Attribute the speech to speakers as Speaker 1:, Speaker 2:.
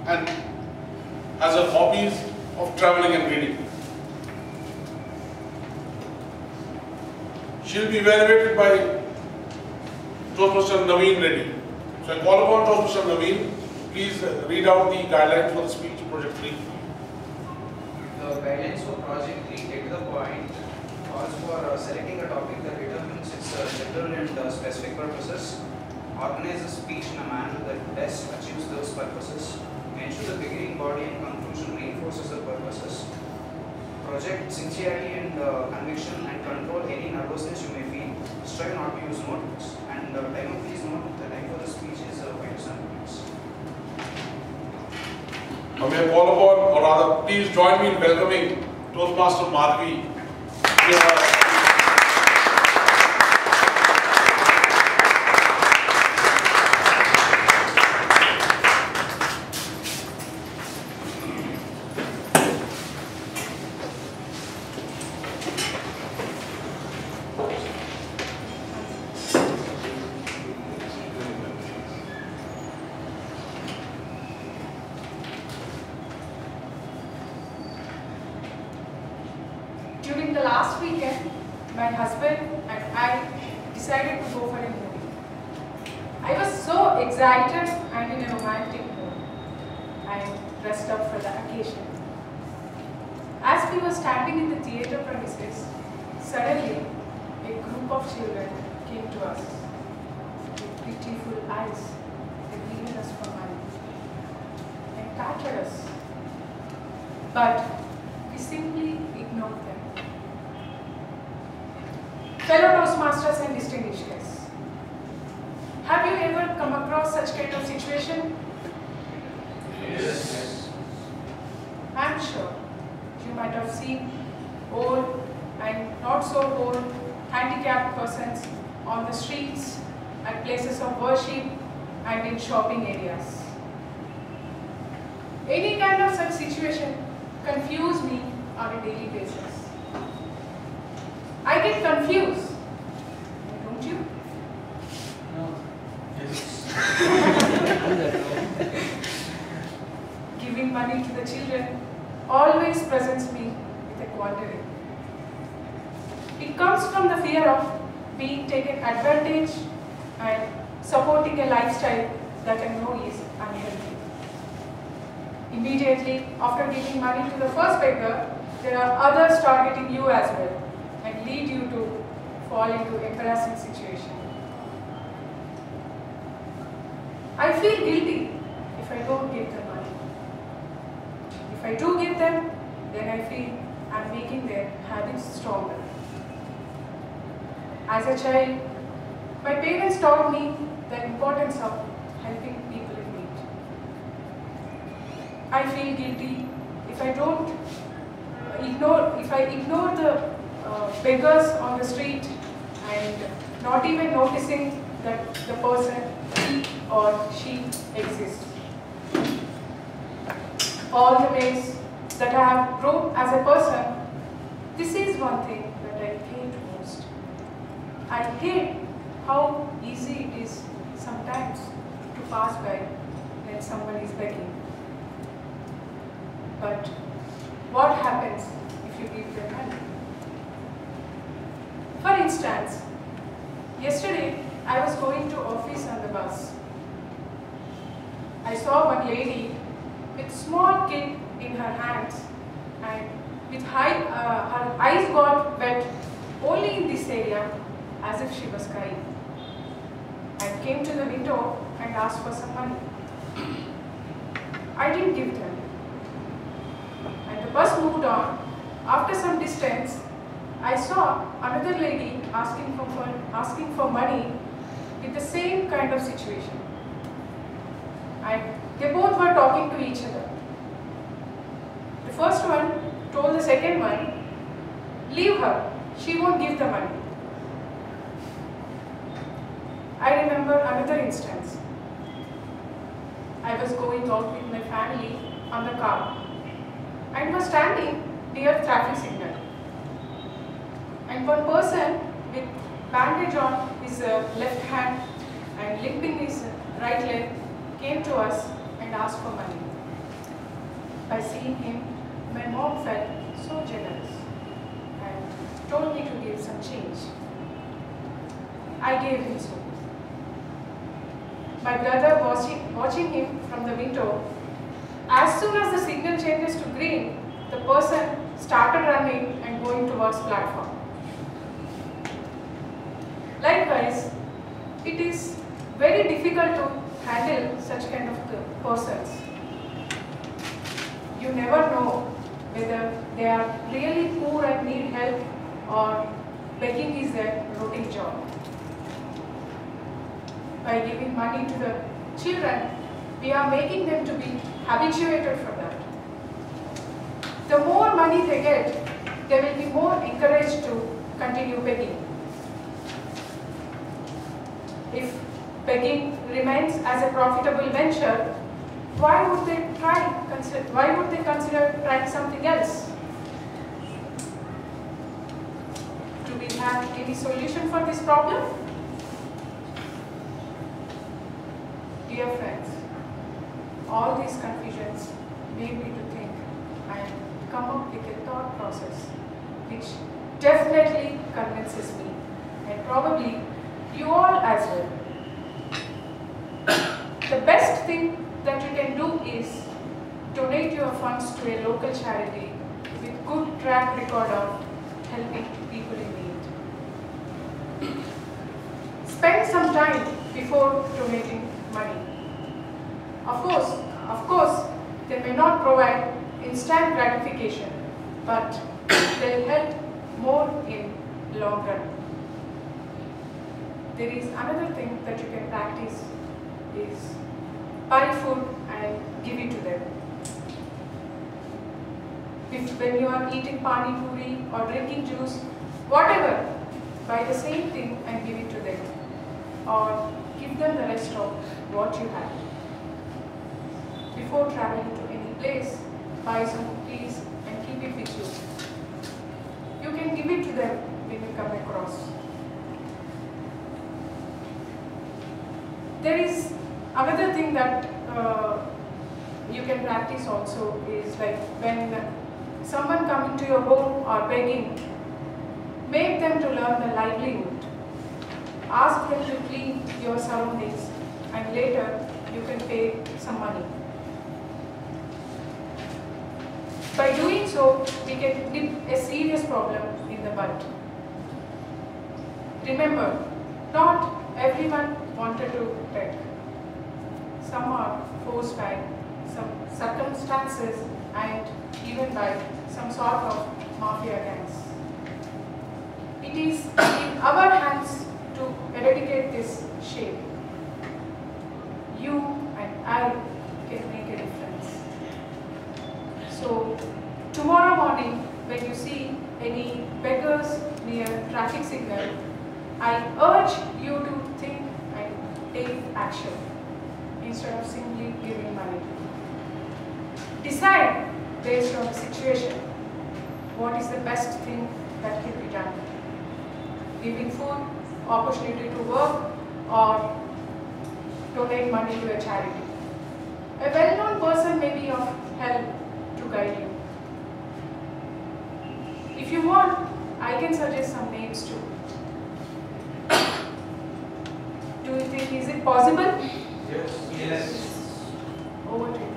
Speaker 1: and has her hobbies of traveling and reading. She will be evaluated by Toastmaster Naveen Reddy. So I call upon Toastmaster Naveen, please read out the guidelines for the speech, Project 3.
Speaker 2: The guidelines for Project 3, get to the point, calls for selecting a topic that determines its general and specific purposes, organize a speech in a manner that best achieves those purposes, ensure the beginning, body and conclusion reinforces the purposes, project sincerity and conviction and control any nervousness you may feel, strive not to use notebooks, and time of please note the time for the speech is 5 to 7 minutes.
Speaker 1: Now may I call upon, or rather, please join me in welcoming Toastmaster Madhavi.
Speaker 3: During the last weekend, my husband and I decided to go for a movie. I was so excited and in a romantic mood. I dressed up for the occasion. As we were standing in the theatre premises, suddenly a group of children came to us with beautiful eyes. They pleaded us for money and tattered us. But we simply ignored them. Fellow Toastmasters and distinguished guests, have you ever come across such kind of situation?
Speaker 1: Yes.
Speaker 3: I am sure you might have seen old and not so old handicapped persons on the streets, at places of worship and in shopping areas. Any kind of such situation confuse me on a daily basis. I get confused, don't you?
Speaker 2: No. Yes.
Speaker 3: Giving money to the children always presents me with a quandary. It comes from the fear of being taken advantage and supporting a lifestyle that I know is unhealthy. Immediately after giving money to the first beggar, there are others targeting you as well and lead you to fall into embarrassing situation. I feel guilty if I don't give them money. If I do give them, then I feel I'm making their habits stronger. As a child, my parents taught me the importance of helping people in need. I feel guilty if I ignore the beggars on the street and not even noticing that the person, he or she exists. All the ways that I have grown as a person, this is one thing that I hate most. I hate how easy it is sometimes to pass by when someone is begging. But what happens if you give them money? For instance, yesterday I was going to office on the bus. I saw one lady with small kid in her hands and with her eyes got wet only in this area as if she was crying. I came to the window and asked for some money. I didn't give them. And the bus moved on. After some distance, I saw another lady asking for money with the same kind of situation. And they both were talking to each other. The first one told the second one, leave her, she won't give the money. I remember another instance. I was going out with my family on the car and was standing near traffic signal. And one person with bandage on his left hand and limping his right leg came to us and asked for money. By seeing him, my mom felt so generous and told me to give some change. I gave him so. My brother watching him from the window. As soon as the signal changes to green, the person started running and going towards platform. Likewise, it is very difficult to handle such kind of persons. You never know whether they are really poor and need help or begging is their routine job. By giving money to the children, we are making them to be habituated for that. The more money they get, they will be more encouraged to continue begging. If begging remains as a profitable venture, why would they consider trying something else? Do we have any solution for this problem? Dear friends, all these confusions made me to think and come up with a thought process which definitely convinces me and probably you all as well. The best thing that you can do is donate your funds to a local charity with good track record of helping people in need. Spend some time before donating money. Of course, they may not provide instant gratification, but they'll help more in long run. There is another thing that you can practice is buy food and give it to them. When you are eating pani puri or drinking juice, whatever, buy the same thing and give it to them. Or give them the rest of what you have. Before traveling to any place, buy some cookies and keep it with you. You can give it to them when you come across. There is another thing that you can practice also is like when someone coming to your home or begging, make them to learn the livelihood. Ask them to clean your surroundings and later you can pay some money. By doing so, we can nip a serious problem in the bud. Remember, not everyone wanted to beg. Some are forced by some circumstances and even by some sort of mafia gangs. It is in our hands to eradicate this shame. You and I can make a difference. So, tomorrow morning when you see any beggars near traffic signal, I urge you to think and take action instead of simply giving money. Decide based on the situation what is the best thing that can be done. Giving food, opportunity to work, or donate money to a charity. A well-known person may be of help to guide you. If you want, I can suggest some names too. Do you think, is it possible?
Speaker 2: Yes.
Speaker 3: Over to you.